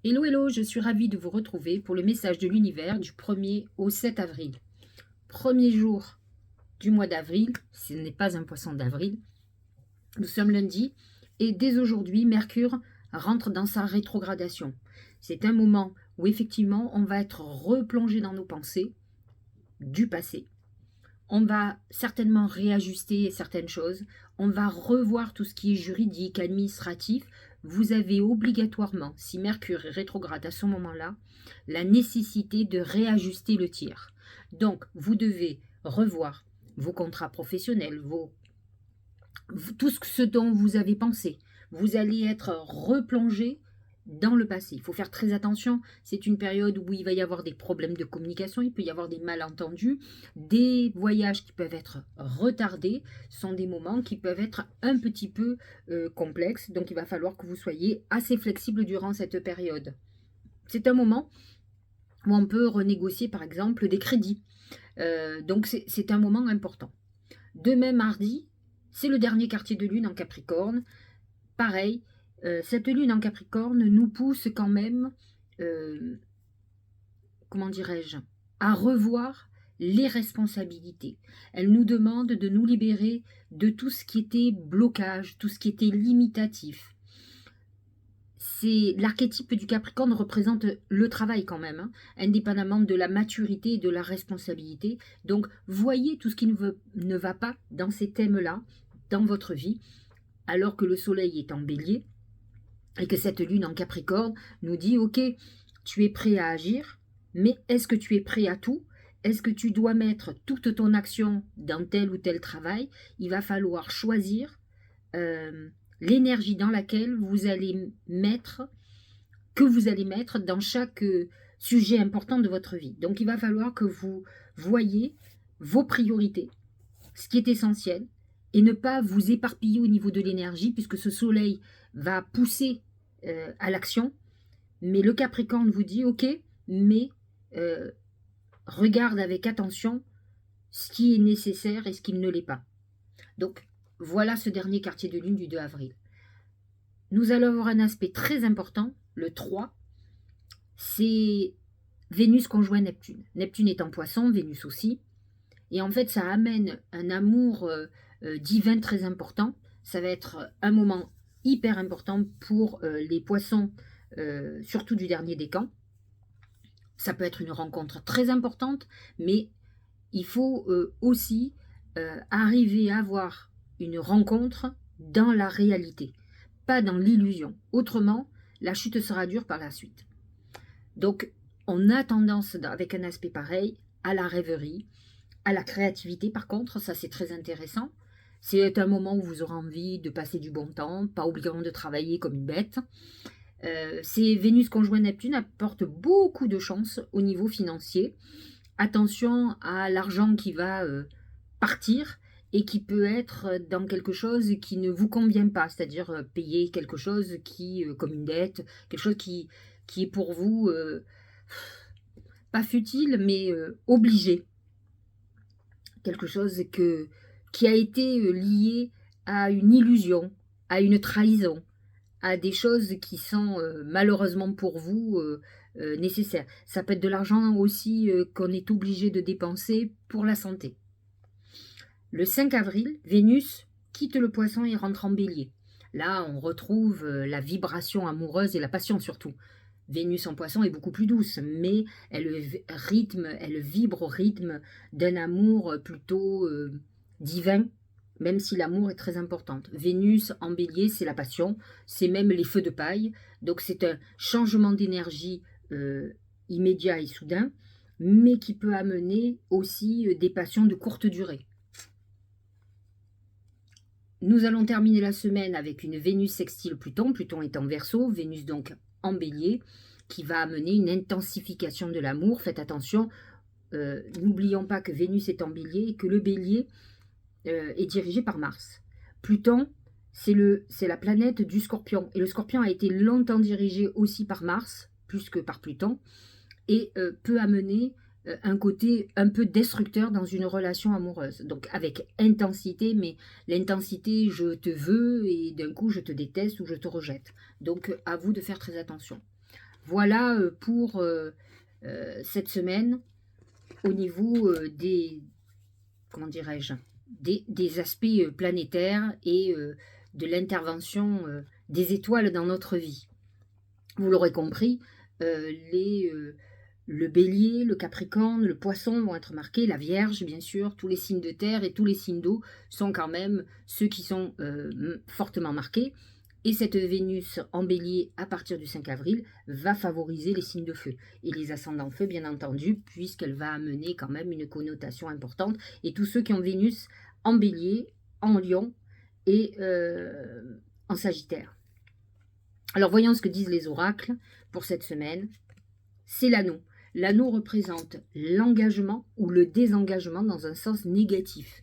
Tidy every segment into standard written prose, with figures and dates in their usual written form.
Hello, hello, je suis ravie de vous retrouver pour le message de l'univers du 1er au 7 avril. Premier jour du mois d'avril, ce n'est pas un poisson d'avril, nous sommes lundi et dès aujourd'hui, Mercure rentre dans sa rétrogradation. C'est un moment où effectivement on va être replongé dans nos pensées du passé. On va certainement réajuster certaines choses, on va revoir tout ce qui est juridique, administratif. Vous avez obligatoirement, si Mercure est rétrograde à ce moment-là, la nécessité de réajuster le tir. Donc, vous devez revoir vos contrats professionnels, tout ce dont vous avez pensé. Vous allez être replongé dans le passé. Il faut faire très attention. C'est une période où il va y avoir des problèmes de communication, il peut y avoir des malentendus, des voyages qui peuvent être retardés. Ce sont des moments qui peuvent être un petit peu complexes. Donc il va falloir que vous soyez assez flexible durant cette période. C'est un moment où on peut renégocier par exemple des crédits. Donc c'est un moment important. Demain mardi, c'est le dernier quartier de lune en Capricorne. Pareil, cette lune en Capricorne nous pousse quand même, comment dirais-je, à revoir les responsabilités. Elle nous demande de nous libérer de tout ce qui était blocage, tout ce qui était limitatif. L'archétype du Capricorne représente le travail quand même, hein, indépendamment de la maturité et de la responsabilité. Donc, voyez tout ce qui ne va pas dans ces thèmes-là, dans votre vie, alors que le soleil est en bélier, et que cette lune en Capricorne nous dit, ok, tu es prêt à agir, mais est-ce que tu es prêt à tout? Est-ce que tu dois mettre toute ton action dans tel ou tel travail? Il va falloir choisir l'énergie dans laquelle vous allez mettre, que vous allez mettre dans chaque sujet important de votre vie. Donc il va falloir que vous voyez vos priorités, ce qui est essentiel, et ne pas vous éparpiller au niveau de l'énergie, puisque ce soleil va pousser à l'action. Mais le Capricorne vous dit, ok, mais regarde avec attention ce qui est nécessaire et ce qui ne l'est pas. Donc, voilà ce dernier quartier de lune du 2 avril. Nous allons avoir un aspect très important, le 3, c'est Vénus conjoint Neptune. Neptune est en poisson, Vénus aussi. Et en fait, ça amène un amour divin très important. Ça va être un moment hyper important pour les poissons, surtout du dernier décan. Ça peut être une rencontre très importante, mais il faut aussi arriver à avoir une rencontre dans la réalité, pas dans l'illusion. Autrement, la chute sera dure par la suite. Donc, on a tendance, avec un aspect pareil, à la rêverie, à la créativité. Par contre, ça c'est très intéressant. C'est un moment où vous aurez envie de passer du bon temps, pas obligatoirement de travailler comme une bête. C'est Vénus conjoint Neptune apporte beaucoup de chance au niveau financier. Attention à l'argent qui va partir et qui peut être dans quelque chose qui ne vous convient pas, c'est-à-dire payer quelque chose qui, comme une dette, quelque chose qui est pour vous pas futile, mais obligé. Quelque chose qui a été lié à une illusion, à une trahison, à des choses qui sont malheureusement pour vous nécessaires. Ça peut être de l'argent aussi qu'on est obligé de dépenser pour la santé. Le 5 avril, Vénus quitte le poisson et rentre en bélier. Là, on retrouve la vibration amoureuse et la passion surtout. Vénus en poisson est beaucoup plus douce, mais elle vibre au rythme d'un amour plutôt divin, même si l'amour est très important. Vénus en bélier, c'est la passion, c'est même les feux de paille, donc c'est un changement d'énergie immédiat et soudain, mais qui peut amener aussi des passions de courte durée. Nous allons terminer la semaine avec une Vénus sextile Pluton. Pluton est en Verseau, Vénus donc en bélier, qui va amener une intensification de l'amour. Faites attention, n'oublions pas que Vénus est en bélier et que le bélier est dirigé par Mars. Pluton, c'est la planète du Scorpion. Et le Scorpion a été longtemps dirigé aussi par Mars, plus que par Pluton, et peut amener un côté un peu destructeur dans une relation amoureuse. Donc avec intensité, mais l'intensité, je te veux et d'un coup je te déteste ou je te rejette. Donc à vous de faire très attention. Voilà pour cette semaine au niveau comment dirais-je, des aspects planétaires et de l'intervention des étoiles dans notre vie. Vous l'aurez compris, le bélier, le capricorne, le poisson vont être marqués, la vierge bien sûr, tous les signes de terre et tous les signes d'eau sont quand même ceux qui sont fortement marqués. Et cette Vénus en bélier à partir du 5 avril va favoriser les signes de feu. Et les ascendants feu bien entendu, puisqu'elle va amener quand même une connotation importante. Et tous ceux qui ont Vénus en bélier, en lion et en sagittaire. Alors voyons ce que disent les oracles pour cette semaine. C'est l'anneau. L'anneau représente l'engagement ou le désengagement dans un sens négatif.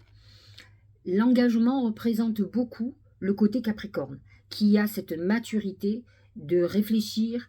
L'engagement représente beaucoup le côté capricorne, qui a cette maturité de réfléchir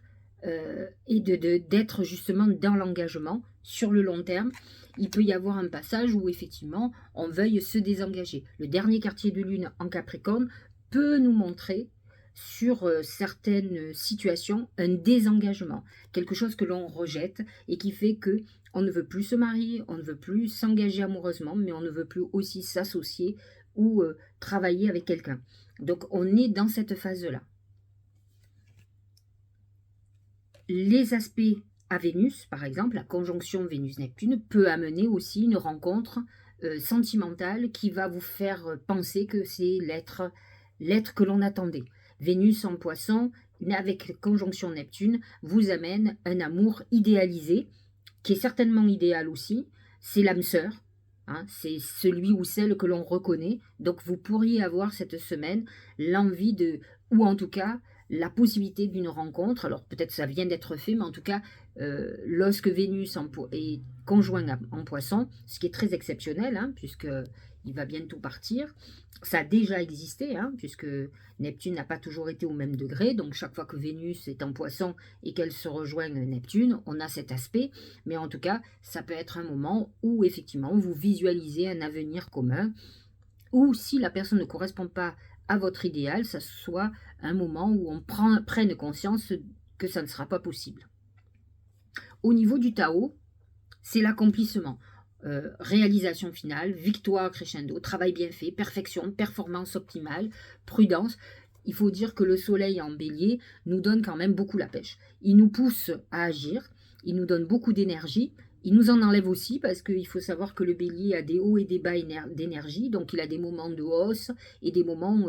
et d'être justement dans l'engagement sur le long terme. Il peut y avoir un passage où effectivement on veuille se désengager. Le dernier quartier de lune en Capricorne peut nous montrer sur certaines situations un désengagement, quelque chose que l'on rejette et qui fait que on ne veut plus se marier, on ne veut plus s'engager amoureusement, mais on ne veut plus aussi s'associer ou travailler avec quelqu'un. Donc on est dans cette phase-là. Les aspects à Vénus, par exemple, la conjonction Vénus-Neptune, peut amener aussi une rencontre sentimentale qui va vous faire penser que c'est l'être que l'on attendait. Vénus en Poisson, avec conjonction Neptune, vous amène un amour idéalisé, qui est certainement idéal aussi. C'est l'âme sœur, hein, c'est celui ou celle que l'on reconnaît. Donc vous pourriez avoir cette semaine l'envie ou en tout cas la possibilité d'une rencontre. Alors peut-être ça vient d'être fait, mais en tout cas, lorsque Vénus est conjoint en Poisson, ce qui est très exceptionnel, hein, puisque il va bientôt partir. Ça a déjà existé, hein, puisque Neptune n'a pas toujours été au même degré. Donc chaque fois que Vénus est en Poisson et qu'elle se rejoint Neptune, on a cet aspect. Mais en tout cas, ça peut être un moment où effectivement vous visualisez un avenir commun. Ou si la personne ne correspond pas à votre idéal, ça soit un moment où on prenne conscience que ça ne sera pas possible. Au niveau du Tao, c'est l'accomplissement. Réalisation finale, victoire crescendo, travail bien fait, perfection, performance optimale, prudence. Il faut dire que le soleil en bélier nous donne quand même beaucoup la pêche. Il nous pousse à agir, il nous donne beaucoup d'énergie, il nous en enlève aussi parce qu'il faut savoir que le bélier a des hauts et des bas d'énergie, donc il a des moments de hausse et des moments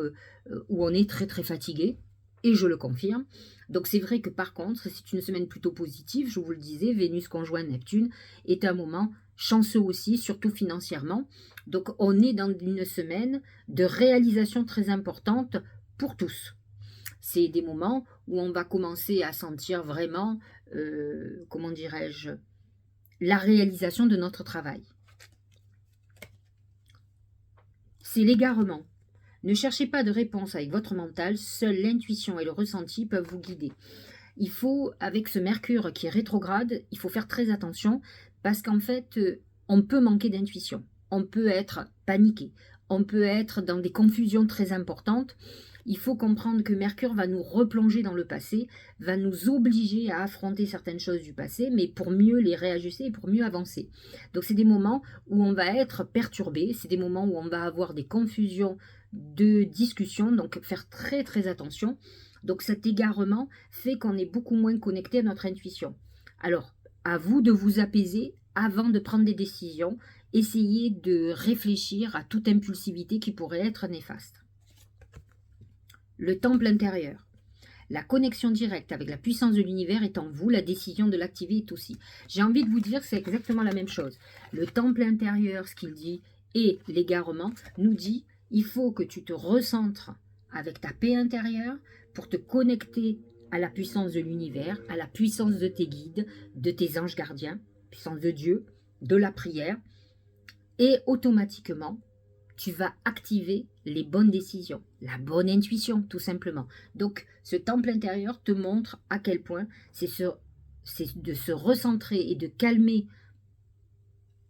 où on est très très fatigué, et je le confirme. Donc c'est vrai que par contre, c'est une semaine plutôt positive, je vous le disais, Vénus conjoint Neptune est un moment chanceux aussi, surtout financièrement. Donc on est dans une semaine de réalisation très importante pour tous. C'est des moments où on va commencer à sentir vraiment, comment dirais-je, la réalisation de notre travail. C'est l'égarement. Ne cherchez pas de réponse avec votre mental, seule l'intuition et le ressenti peuvent vous guider. Il faut, avec ce Mercure qui est rétrograde, il faut faire très attention parce qu'en fait, on peut manquer d'intuition, on peut être paniqué, on peut être dans des confusions très importantes. Il faut comprendre que Mercure va nous replonger dans le passé, va nous obliger à affronter certaines choses du passé, mais pour mieux les réajuster et pour mieux avancer. Donc c'est des moments où on va être perturbé, c'est des moments où on va avoir des confusions de discussion, donc faire très très attention. Donc cet égarement fait qu'on est beaucoup moins connecté à notre intuition. Alors, à vous de vous apaiser avant de prendre des décisions. Essayez de réfléchir à toute impulsivité qui pourrait être néfaste. Le temple intérieur. La connexion directe avec la puissance de l'univers est en vous, la décision de l'activer est aussi. J'ai envie de vous dire que c'est exactement la même chose. Le temple intérieur, ce qu'il dit, et l'égarement, nous dit, il faut que tu te recentres avec ta paix intérieure pour te connecter à la puissance de l'univers, à la puissance de tes guides, de tes anges gardiens, puissance de Dieu, de la prière, et automatiquement, tu vas activer les bonnes décisions, la bonne intuition, tout simplement. Donc, ce temple intérieur te montre à quel point c'est de se recentrer et de calmer,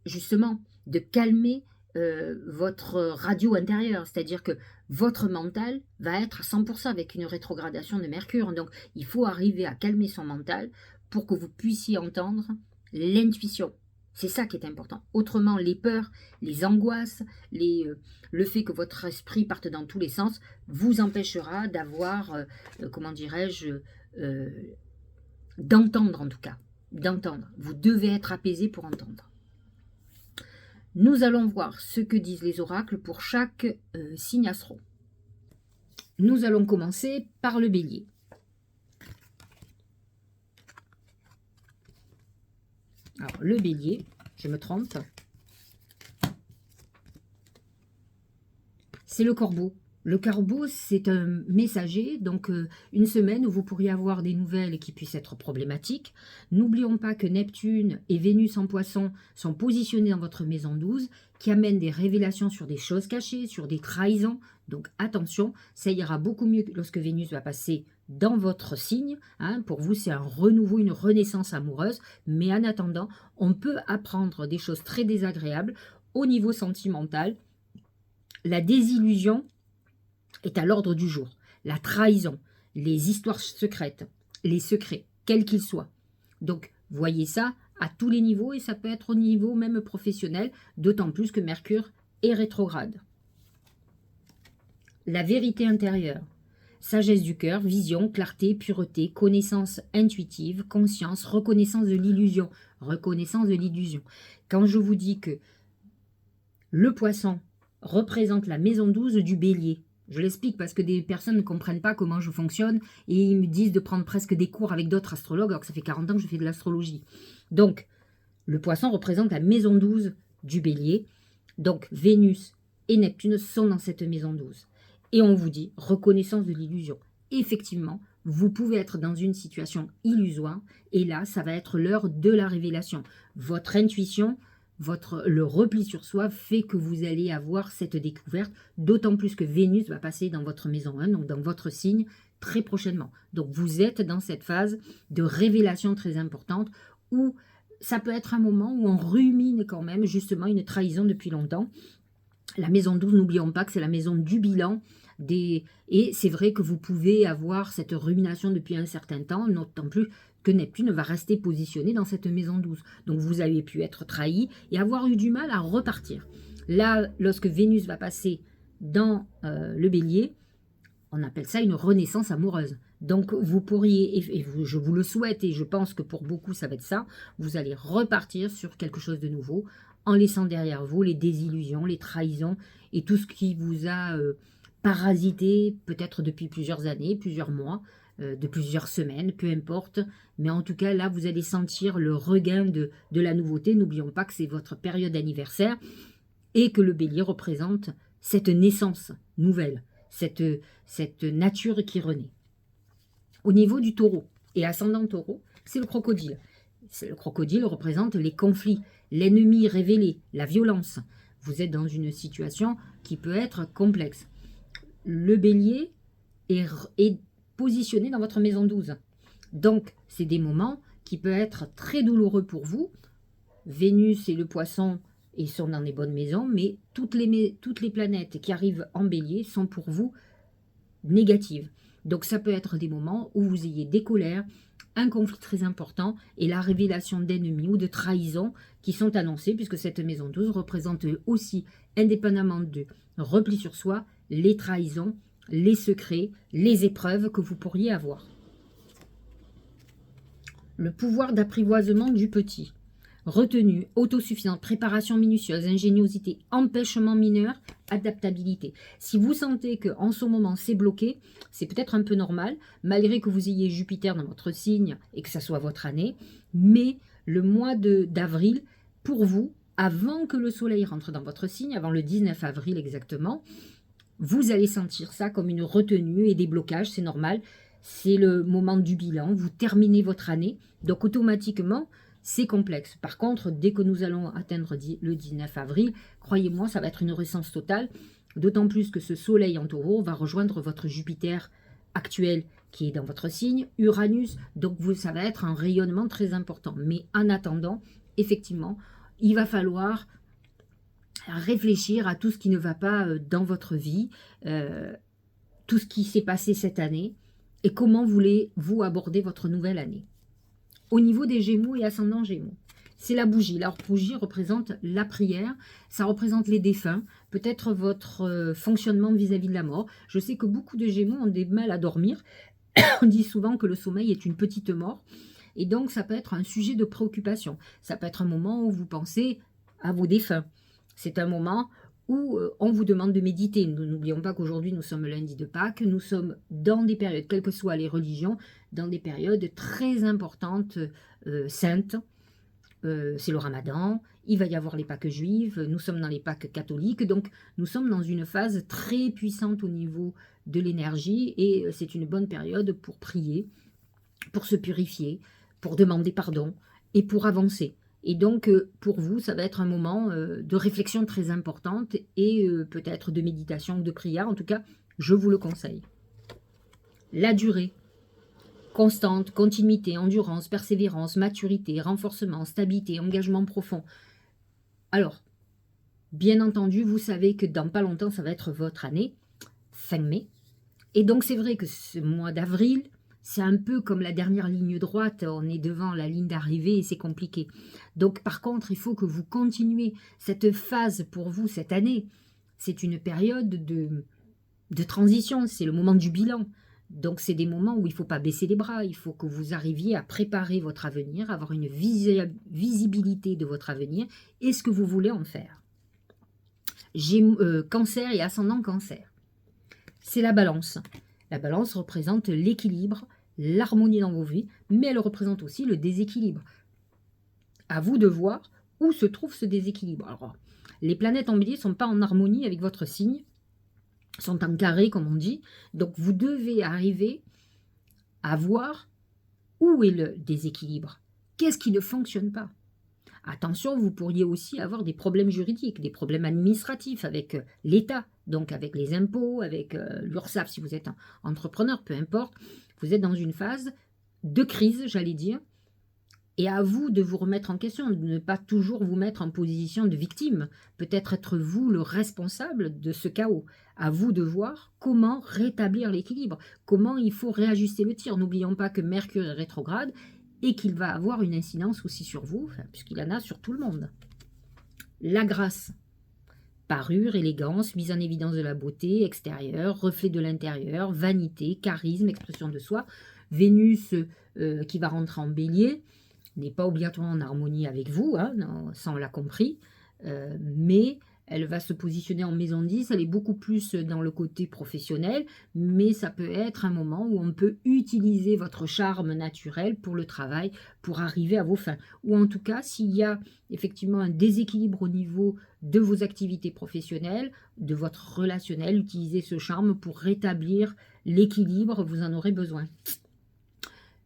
justement, de calmer votre radio intérieure, c'est-à-dire que votre mental va être à 100% avec une rétrogradation de Mercure. Donc, il faut arriver à calmer son mental pour que vous puissiez entendre l'intuition. C'est ça qui est important. Autrement, les peurs, les angoisses, le fait que votre esprit parte dans tous les sens vous empêchera d'avoir, comment dirais-je, d'entendre en tout cas. D'entendre. Vous devez être apaisé pour entendre. Nous allons voir ce que disent les oracles pour chaque signe astro. Nous allons commencer par le bélier. Alors, le bélier, je me trompe, c'est le corbeau. Le corbeau, c'est un messager, donc une semaine où vous pourriez avoir des nouvelles qui puissent être problématiques. N'oublions pas que Neptune et Vénus en poisson sont positionnés dans votre maison 12, qui amènent des révélations sur des choses cachées, sur des trahisons. Donc attention, ça ira beaucoup mieux lorsque Vénus va passer dans votre signe. Hein. Pour vous, c'est un renouveau, une renaissance amoureuse. Mais en attendant, on peut apprendre des choses très désagréables au niveau sentimental. La désillusion est à l'ordre du jour. La trahison, les histoires secrètes, les secrets, quels qu'ils soient. Donc, voyez ça à tous les niveaux et ça peut être au niveau même professionnel, d'autant plus que Mercure est rétrograde. La vérité intérieure, sagesse du cœur, vision, clarté, pureté, connaissance intuitive, conscience, reconnaissance de l'illusion. Reconnaissance de l'illusion. Quand je vous dis que le poisson représente la maison 12 du bélier, je l'explique parce que des personnes ne comprennent pas comment je fonctionne et ils me disent de prendre presque des cours avec d'autres astrologues alors que ça fait 40 ans que je fais de l'astrologie. Donc, le poisson représente la maison 12 du bélier. Donc, Vénus et Neptune sont dans cette maison 12. Et on vous dit, reconnaissance de l'illusion. Effectivement, vous pouvez être dans une situation illusoire et là, ça va être l'heure de la révélation. Votre intuition, le repli sur soi fait que vous allez avoir cette découverte, d'autant plus que Vénus va passer dans votre maison 1, donc dans votre signe, très prochainement. Donc vous êtes dans cette phase de révélation très importante où ça peut être un moment où on rumine quand même justement une trahison depuis longtemps. La maison 12, n'oublions pas que c'est la maison du bilan. Et c'est vrai que vous pouvez avoir cette rumination depuis un certain temps, d'autant plus que Neptune va rester positionné dans cette maison 12. Donc vous avez pu être trahi et avoir eu du mal à repartir. Là, lorsque Vénus va passer dans le bélier, on appelle ça une renaissance amoureuse. Donc vous pourriez, je vous le souhaite et je pense que pour beaucoup ça va être ça, vous allez repartir sur quelque chose de nouveau en laissant derrière vous les désillusions, les trahisons et tout ce qui vous a parasité peut-être depuis plusieurs années, plusieurs mois, de plusieurs semaines, peu importe. Mais en tout cas, là, vous allez sentir le regain de la nouveauté. N'oublions pas que c'est votre période d'anniversaire et que le bélier représente cette naissance nouvelle, cette nature qui renaît. Au niveau du taureau et ascendant taureau, c'est le crocodile. Le crocodile représente les conflits, l'ennemi révélé, la violence. Vous êtes dans une situation qui peut être complexe. Le bélier est positionné dans votre maison 12. Donc, c'est des moments qui peuvent être très douloureux pour vous. Vénus et le poisson ils sont dans des bonnes maisons, mais toutes les planètes qui arrivent en bélier sont pour vous négatives. Donc, ça peut être des moments où vous ayez des colères, un conflit très important et la révélation d'ennemis ou de trahisons qui sont annoncées, puisque cette maison 12 représente aussi, indépendamment de repli sur soi, les trahisons, les secrets, les épreuves que vous pourriez avoir. Le pouvoir d'apprivoisement du petit. Retenue, autosuffisance, préparation minutieuse, ingéniosité, empêchement mineur, adaptabilité. Si vous sentez qu'en ce moment c'est bloqué, c'est peut-être un peu normal, malgré que vous ayez Jupiter dans votre signe et que ça soit votre année, mais le mois d'avril, pour vous, avant que le soleil rentre dans votre signe, avant le 19 avril exactement, vous allez sentir ça comme une retenue et des blocages, c'est normal. C'est le moment du bilan, vous terminez votre année, donc automatiquement, c'est complexe. Par contre, dès que nous allons atteindre le 19 avril, croyez-moi, ça va être une renaissance totale, d'autant plus que ce soleil en taureau va rejoindre votre Jupiter actuel qui est dans votre signe, Uranus, donc ça va être un rayonnement très important. Mais en attendant, effectivement, il va falloir réfléchir à tout ce qui ne va pas dans votre vie, tout ce qui s'est passé cette année, et comment voulez-vous aborder votre nouvelle année. Au niveau des Gémeaux et ascendant Gémeaux, c'est la bougie. La bougie représente la prière, ça représente les défunts, peut-être votre fonctionnement vis-à-vis de la mort. Je sais que beaucoup de Gémeaux ont des mal à dormir. On dit souvent que le sommeil est une petite mort, et donc ça peut être un sujet de préoccupation. Ça peut être un moment où vous pensez à vos défunts. C'est un moment où on vous demande de méditer. Nous n'oublions pas qu'aujourd'hui, nous sommes lundi de Pâques, nous sommes dans des périodes, quelles que soient les religions, dans des périodes très importantes, saintes. C'est le Ramadan, il va y avoir les Pâques juives, nous sommes dans les Pâques catholiques, donc nous sommes dans une phase très puissante au niveau de l'énergie, et c'est une bonne période pour prier, pour se purifier, pour demander pardon et pour avancer. Et donc, pour vous, ça va être un moment de réflexion très importante et peut-être de méditation ou de prière. En tout cas, je vous le conseille. La durée. Constante, continuité, endurance, persévérance, maturité, renforcement, stabilité, engagement profond. Alors, bien entendu, vous savez que dans pas longtemps, ça va être votre année, fin mai. Et donc, c'est vrai que ce mois d'avril, c'est un peu comme la dernière ligne droite, on est devant la ligne d'arrivée et c'est compliqué. Donc par contre, il faut que vous continuez cette phase pour vous cette année. C'est une période de transition, c'est le moment du bilan. Donc c'est des moments où il ne faut pas baisser les bras, il faut que vous arriviez à préparer votre avenir, avoir une visibilité de votre avenir et ce que vous voulez en faire. Cancer et ascendant Cancer. C'est la balance. La balance représente l'équilibre, l'harmonie dans vos vies, mais elle représente aussi le déséquilibre. À vous de voir où se trouve ce déséquilibre. Alors, les planètes en bélier ne sont pas en harmonie avec votre signe, sont en carré comme on dit, donc vous devez arriver à voir où est le déséquilibre. Qu'est-ce qui ne fonctionne pas? Attention, vous pourriez aussi avoir des problèmes juridiques, des problèmes administratifs avec l'État, donc avec les impôts, avec l'URSSAF si vous êtes un entrepreneur, peu importe. Vous êtes dans une phase de crise, j'allais dire, et à vous de vous remettre en question, de ne pas toujours vous mettre en position de victime. Peut-être être vous le responsable de ce chaos. À vous de voir comment rétablir l'équilibre, comment il faut réajuster le tir. N'oublions pas que Mercure est rétrograde, et qu'il va avoir une incidence aussi sur vous, puisqu'il en a sur tout le monde. La grâce. Parure, élégance, mise en évidence de la beauté extérieure, reflet de l'intérieur, vanité, charisme, expression de soi. Vénus qui va rentrer en bélier n'est pas obligatoirement en harmonie avec vous, hein, non, ça on l'a compris, mais elle va se positionner en maison 10, elle est beaucoup plus dans le côté professionnel, mais ça peut être un moment où on peut utiliser votre charme naturel pour le travail, pour arriver à vos fins. Ou en tout cas, s'il y a effectivement un déséquilibre au niveau de vos activités professionnelles, de votre relationnel, utilisez ce charme pour rétablir l'équilibre, vous en aurez besoin.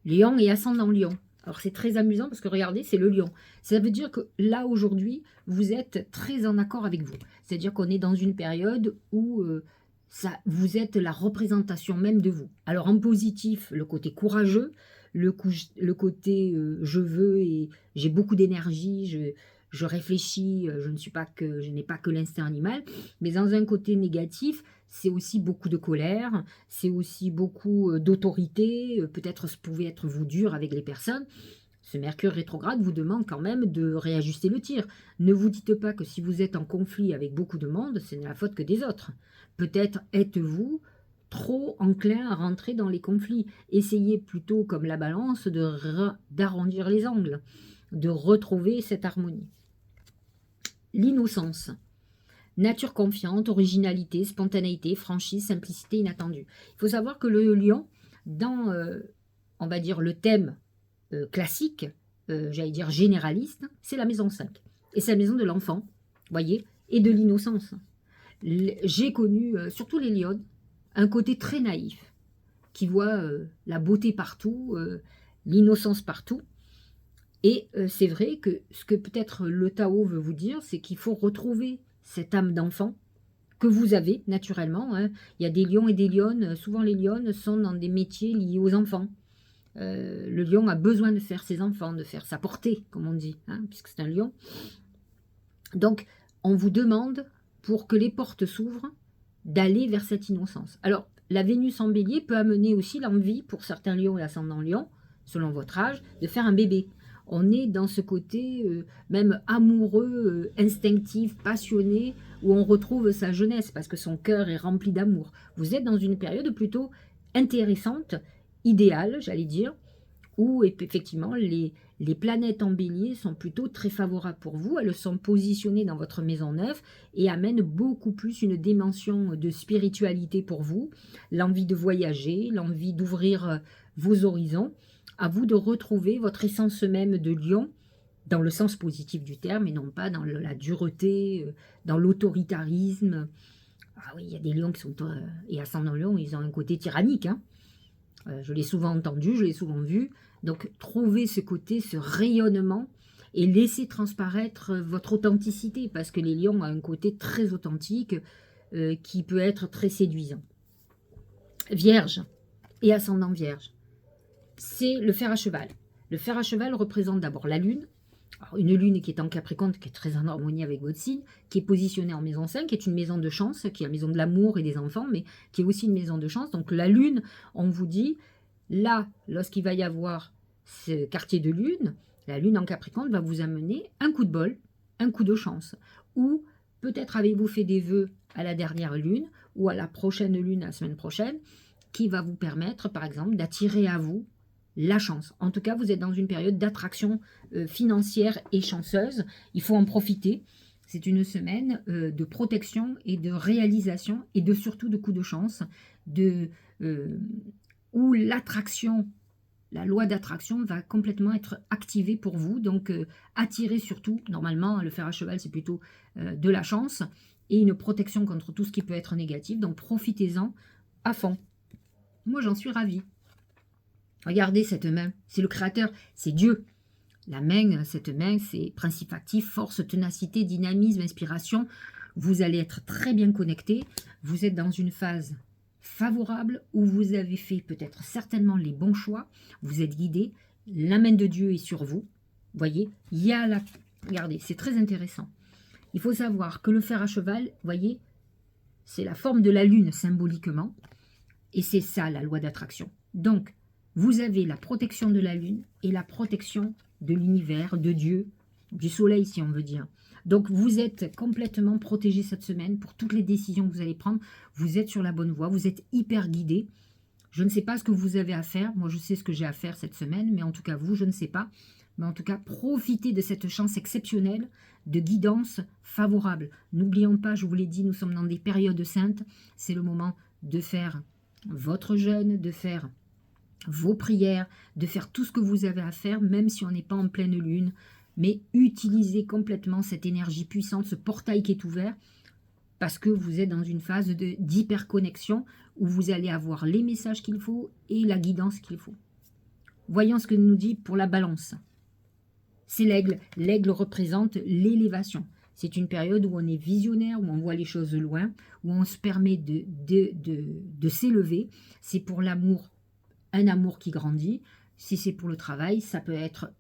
Lion et ascendant Lion. Alors c'est très amusant parce que regardez, c'est le lion. Ça veut dire que là aujourd'hui, vous êtes très en accord avec vous. C'est-à-dire qu'on est dans une période où vous êtes la représentation même de vous. Alors en positif, le côté courageux, le côté je veux et j'ai beaucoup d'énergie, je réfléchis, je n'ai pas que l'instinct animal. Mais dans un côté négatif, c'est aussi beaucoup de colère, c'est aussi beaucoup d'autorité, peut-être ce pouvait être vous dur avec les personnes. Ce Mercure rétrograde vous demande quand même de réajuster le tir. Ne vous dites pas que si vous êtes en conflit avec beaucoup de monde, ce n'est la faute que des autres. Peut-être êtes-vous trop enclin à rentrer dans les conflits. Essayez plutôt, comme la balance, d'arrondir les angles, de retrouver cette harmonie. L'innocence. Nature confiante, originalité, spontanéité, franchise, simplicité inattendue. Il faut savoir que le lion, dans, on va dire, le thème classique, j'allais dire généraliste, c'est la maison 5. Et c'est la maison de l'enfant, voyez, et de l'innocence. J'ai connu, surtout les lions, un côté très naïf, qui voit la beauté partout, l'innocence partout. Et c'est vrai que ce que peut-être le Tao veut vous dire, c'est qu'il faut retrouver cette âme d'enfant que vous avez naturellement. Hein. Il y a des lions et des lionnes. Souvent, les lionnes sont dans des métiers liés aux enfants. Le lion a besoin de faire ses enfants, de faire sa portée, comme on dit, hein, puisque c'est un lion. Donc, on vous demande, pour que les portes s'ouvrent, d'aller vers cette innocence. Alors, la Vénus en bélier peut amener aussi l'envie, pour certains lions et ascendants lions, selon votre âge, de faire un bébé. On est dans ce côté même amoureux, instinctif, passionné, où on retrouve sa jeunesse, parce que son cœur est rempli d'amour. Vous êtes dans une période plutôt intéressante, idéale, j'allais dire, où effectivement les planètes en bélier sont plutôt très favorables pour vous. Elles sont positionnées dans votre maison neuve et amènent beaucoup plus une dimension de spiritualité pour vous, l'envie de voyager, l'envie d'ouvrir vos horizons. À vous de retrouver votre essence même de lion, dans le sens positif du terme, et non pas dans la dureté, dans l'autoritarisme. Ah oui, il y a des lions qui sont, et ascendant lion, ils ont un côté tyrannique, hein. Je l'ai souvent entendu, je l'ai souvent vu. Donc, trouvez ce côté, ce rayonnement, et laissez transparaître votre authenticité, parce que les lions ont un côté très authentique qui peut être très séduisant. Vierge et ascendant vierge, c'est le fer à cheval. Le fer à cheval représente d'abord la lune. Alors, une lune qui est en Capricorne, qui est très en harmonie avec votre signe, qui est positionnée en maison 5, qui est une maison de chance, qui est la maison de l'amour et des enfants, mais qui est aussi une maison de chance. Donc la lune, on vous dit, là, lorsqu'il va y avoir ce quartier de lune, la lune en Capricorne va vous amener un coup de bol, un coup de chance. Ou peut-être avez-vous fait des vœux à la dernière lune, ou à la prochaine lune, la semaine prochaine, qui va vous permettre, par exemple, d'attirer à vous la chance. En tout cas, vous êtes dans une période d'attraction financière et chanceuse. Il faut en profiter. C'est une semaine de protection et de réalisation et de surtout de coups de chance, où l'attraction, la loi d'attraction va complètement être activée pour vous. Donc, attirer surtout, normalement, le fer à cheval, c'est plutôt de la chance et une protection contre tout ce qui peut être négatif. Donc, profitez-en à fond. Moi, j'en suis ravie. Regardez cette main, c'est le Créateur, c'est Dieu. La main, cette main, c'est principe actif, force, ténacité, dynamisme, inspiration. Vous allez être très bien connecté. Vous êtes dans une phase favorable où vous avez fait peut-être certainement les bons choix. Vous êtes guidé. La main de Dieu est sur vous. Vous voyez, il y a la... Regardez, c'est très intéressant. Il faut savoir que le fer à cheval, vous voyez, c'est la forme de la lune symboliquement. Et c'est ça la loi d'attraction. Donc, vous avez la protection de la lune et la protection de l'univers, de Dieu, du soleil si on veut dire. Donc vous êtes complètement protégé cette semaine pour toutes les décisions que vous allez prendre. Vous êtes sur la bonne voie, vous êtes hyper guidé. Je ne sais pas ce que vous avez à faire. Moi, je sais ce que j'ai à faire cette semaine, mais en tout cas, vous, je ne sais pas. Mais en tout cas, profitez de cette chance exceptionnelle de guidance favorable. N'oublions pas, je vous l'ai dit, nous sommes dans des périodes saintes. C'est le moment de faire votre jeûne, de faire vos prières, de faire tout ce que vous avez à faire, même si on n'est pas en pleine lune, mais utilisez complètement cette énergie puissante, ce portail qui est ouvert, parce que vous êtes dans une phase d'hyperconnexion où vous allez avoir les messages qu'il faut et la guidance qu'il faut. Voyons ce que nous dit pour la balance. C'est l'aigle. L'aigle représente l'élévation. C'est une période où on est visionnaire, où on voit les choses de loin, où on se permet de s'élever. C'est pour l'amour, un amour qui grandit. Si c'est pour le travail, ça peut être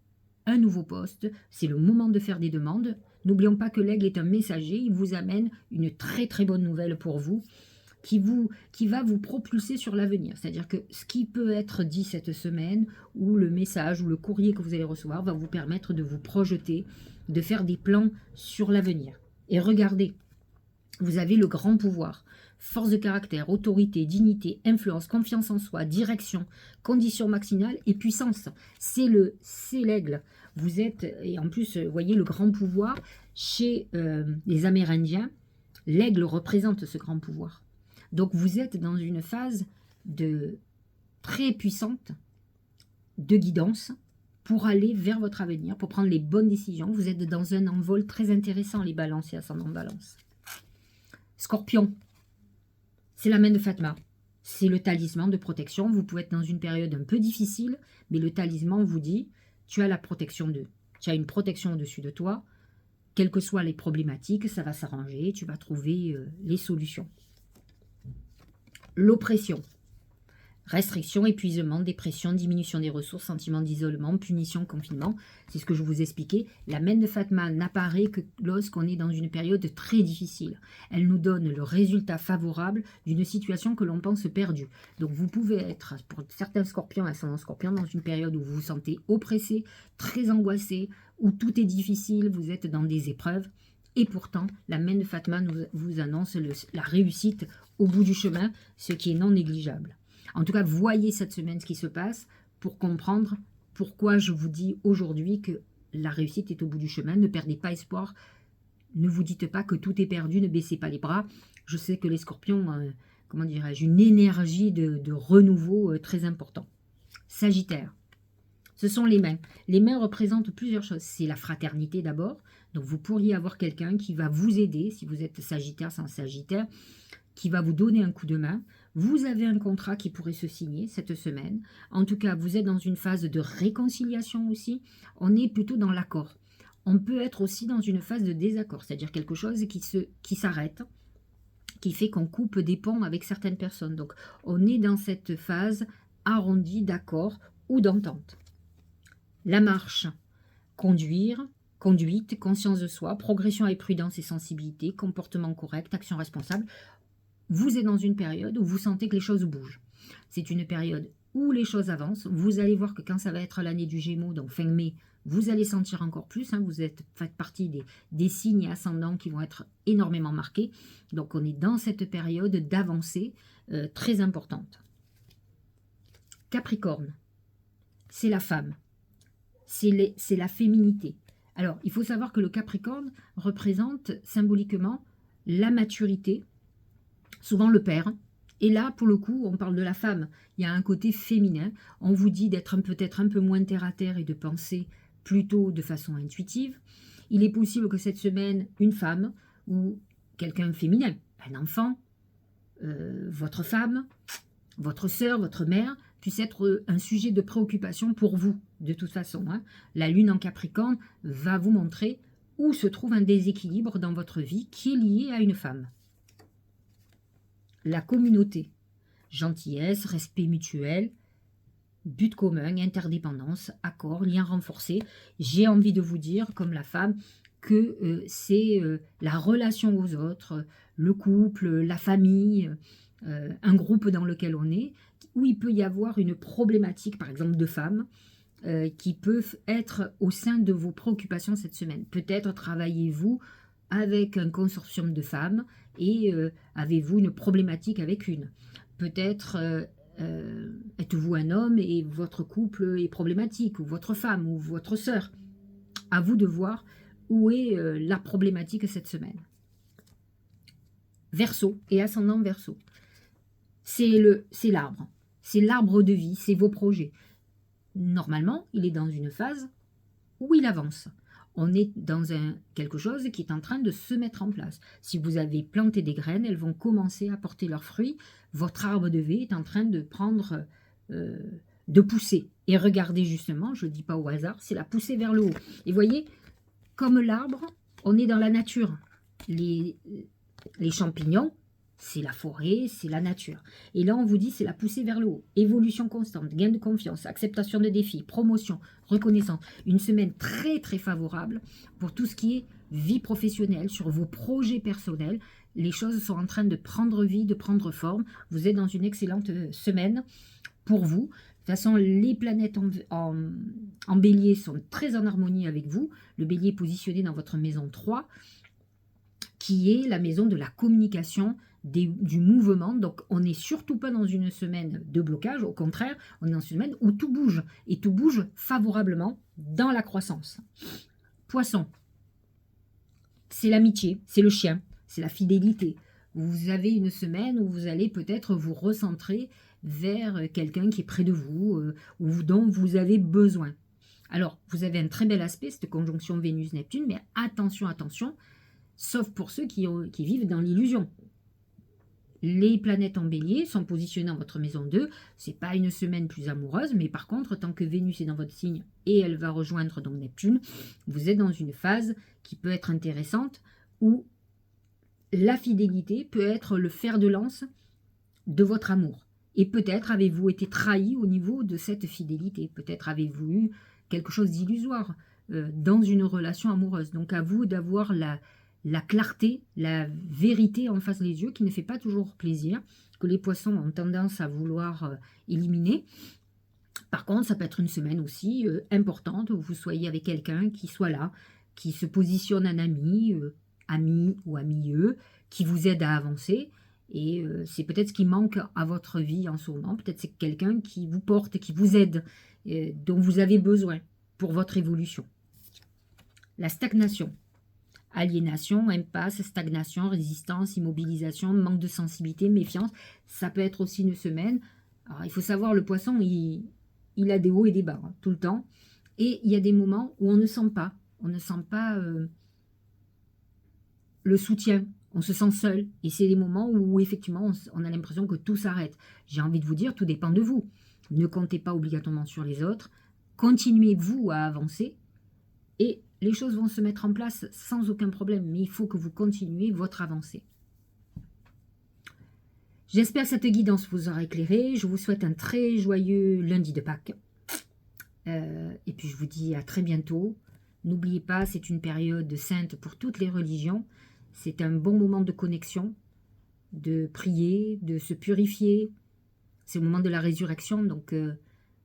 un nouveau poste. C'est le moment de faire des demandes. N'oublions pas que l'aigle est un messager. Il vous amène une très très bonne nouvelle pour vous, qui va vous propulser sur l'avenir. C'est-à-dire que ce qui peut être dit cette semaine, ou le message, ou le courrier que vous allez recevoir, va vous permettre de vous projeter, de faire des plans sur l'avenir. Et regardez, vous avez le grand pouvoir. Force de caractère, autorité, dignité, influence, confiance en soi, direction, condition maximale et puissance. C'est l'aigle. Vous êtes, et en plus, vous voyez le grand pouvoir, chez les Amérindiens, l'aigle représente ce grand pouvoir. Donc vous êtes dans une phase très puissante de guidance pour aller vers votre avenir, pour prendre les bonnes décisions. Vous êtes dans un envol très intéressant, les balances et ascendants balance. Scorpion, c'est la main de Fatma. C'est le talisman de protection. Vous pouvez être dans une période un peu difficile, mais le talisman vous dit, tu as la protection tu as une protection au-dessus de toi. Quelles que soient les problématiques, ça va s'arranger, tu vas trouver les solutions. L'oppression. Restriction, épuisement, dépression, diminution des ressources, sentiment d'isolement, punition, confinement. C'est ce que je vous expliquais. La main de Fatma n'apparaît que lorsqu'on est dans une période très difficile. Elle nous donne le résultat favorable d'une situation que l'on pense perdue. Donc vous pouvez être, pour certains scorpions, ascendant scorpion, dans une période où vous vous sentez oppressé, très angoissé, où tout est difficile, vous êtes dans des épreuves. Et pourtant, la main de Fatma vous annonce la réussite au bout du chemin, ce qui est non négligeable. En tout cas, voyez cette semaine ce qui se passe pour comprendre pourquoi je vous dis aujourd'hui que la réussite est au bout du chemin. Ne perdez pas espoir. Ne vous dites pas que tout est perdu. Ne baissez pas les bras. Je sais que les scorpions, comment dirais-je, une énergie de renouveau très important. Sagittaire. Ce sont les mains. Les mains représentent plusieurs choses. C'est la fraternité d'abord. Donc vous pourriez avoir quelqu'un qui va vous aider, si vous êtes Sagittaire, sans Sagittaire, qui va vous donner un coup de main. Vous avez un contrat qui pourrait se signer cette semaine. En tout cas, vous êtes dans une phase de réconciliation aussi. On est plutôt dans l'accord. On peut être aussi dans une phase de désaccord, c'est-à-dire quelque chose qui s'arrête, qui fait qu'on coupe des ponts avec certaines personnes. Donc, on est dans cette phase arrondie d'accord ou d'entente. La marche, conduire, conduite, conscience de soi, progression avec prudence et sensibilité, comportement correct, action responsable. Vous êtes dans une période où vous sentez que les choses bougent. C'est une période où les choses avancent. Vous allez voir que quand ça va être l'année du Gémeaux, donc fin mai, vous allez sentir encore plus. Vous faites partie des signes ascendants qui vont être énormément marqués. Donc on est dans cette période d'avancée très importante. Capricorne, c'est la femme. C'est la féminité. Alors, il faut savoir que le Capricorne représente symboliquement la maturité, souvent le père. Et là, pour le coup, on parle de la femme. Il y a un côté féminin. On vous dit d'être peut-être un peu moins terre-à-terre et de penser plutôt de façon intuitive. Il est possible que cette semaine, une femme ou quelqu'un féminin, un enfant, votre femme, votre sœur, votre mère, puisse être un sujet de préoccupation pour vous, de toute façon. La lune en Capricorne va vous montrer où se trouve un déséquilibre dans votre vie qui est lié à une femme. La communauté, gentillesse, respect mutuel, but commun, interdépendance, accord, lien renforcé. J'ai envie de vous dire, comme la femme, que c'est la relation aux autres, le couple, la famille, un groupe dans lequel on est, où il peut y avoir une problématique, par exemple de femmes, qui peut être au sein de vos préoccupations cette semaine. Peut-être travaillez-vous avec un consortium de femmes et avez-vous une problématique avec une. Peut-être êtes-vous un homme et votre couple est problématique, ou votre femme, ou votre sœur. À vous de voir où est la problématique cette semaine. Verseau et ascendant Verseau. C'est l'arbre. C'est l'arbre de vie, c'est vos projets. Normalement, il est dans une phase où il avance. On est dans quelque chose qui est en train de se mettre en place. Si vous avez planté des graines, elles vont commencer à porter leurs fruits. Votre arbre de vie est en train de prendre, de pousser. Et regardez justement, je ne dis pas au hasard, c'est la poussée vers le haut. Et voyez, comme l'arbre, on est dans la nature. Les champignons, c'est la forêt, c'est la nature. Et là, on vous dit, c'est la poussée vers le haut. Évolution constante, gain de confiance, acceptation de défis, promotion, reconnaissance. Une semaine très, très favorable pour tout ce qui est vie professionnelle, sur vos projets personnels. Les choses sont en train de prendre vie, de prendre forme. Vous êtes dans une excellente semaine pour vous. De toute façon, les planètes en bélier sont très en harmonie avec vous. Le bélier est positionné dans votre maison 3, qui est la maison de la communication, du mouvement. Donc on n'est surtout pas dans une semaine de blocage, au contraire, on est dans une semaine où tout bouge, et tout bouge favorablement dans la croissance. Poisson, c'est l'amitié, c'est le chien, c'est la fidélité. Vous avez une semaine où vous allez peut-être vous recentrer vers quelqu'un qui est près de vous, ou dont vous avez besoin. Alors, vous avez un très bel aspect, cette conjonction Vénus-Neptune, mais attention, attention, sauf pour ceux qui vivent dans l'illusion. Les planètes en bélier sont positionnées dans votre maison 2. Ce n'est pas une semaine plus amoureuse, mais par contre, tant que Vénus est dans votre signe et elle va rejoindre donc Neptune, vous êtes dans une phase qui peut être intéressante où la fidélité peut être le fer de lance de votre amour. Et peut-être avez-vous été trahi au niveau de cette fidélité. Peut-être avez-vous eu quelque chose d'illusoire dans une relation amoureuse. Donc à vous d'avoir la clarté, la vérité en face des yeux, qui ne fait pas toujours plaisir, que les poissons ont tendance à vouloir éliminer. Par contre, ça peut être une semaine aussi importante où vous soyez avec quelqu'un qui soit là, qui se positionne en ami, ami ou amieux, qui vous aide à avancer. Et c'est peut-être ce qui manque à votre vie en ce moment. Peut-être c'est quelqu'un qui vous porte, qui vous aide, dont vous avez besoin pour votre évolution. La stagnation. Aliénation, impasse, stagnation, résistance, immobilisation, manque de sensibilité, méfiance. Ça peut être aussi une semaine. Alors, il faut savoir, le poisson, il a des hauts et des bas, hein, tout le temps. Et il y a des moments où on ne sent pas. On ne sent pas le soutien. On se sent seul. Et c'est des moments où, effectivement, on a l'impression que tout s'arrête. J'ai envie de vous dire, tout dépend de vous. Ne comptez pas obligatoirement sur les autres. Continuez-vous à avancer. Et les choses vont se mettre en place sans aucun problème. Mais il faut que vous continuiez votre avancée. J'espère que cette guidance vous aura éclairé. Je vous souhaite un très joyeux lundi de Pâques. Et puis je vous dis à très bientôt. N'oubliez pas, c'est une période sainte pour toutes les religions. C'est un bon moment de connexion, de prier, de se purifier. C'est le moment de la résurrection, donc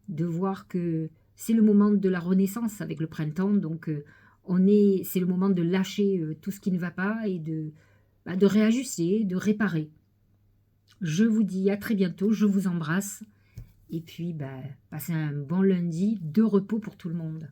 de voir que c'est le moment de la renaissance avec le printemps. Donc c'est le moment de lâcher tout ce qui ne va pas et de réajuster, de réparer. Je vous dis à très bientôt, je vous embrasse. Et puis, passez un bon lundi de repos pour tout le monde.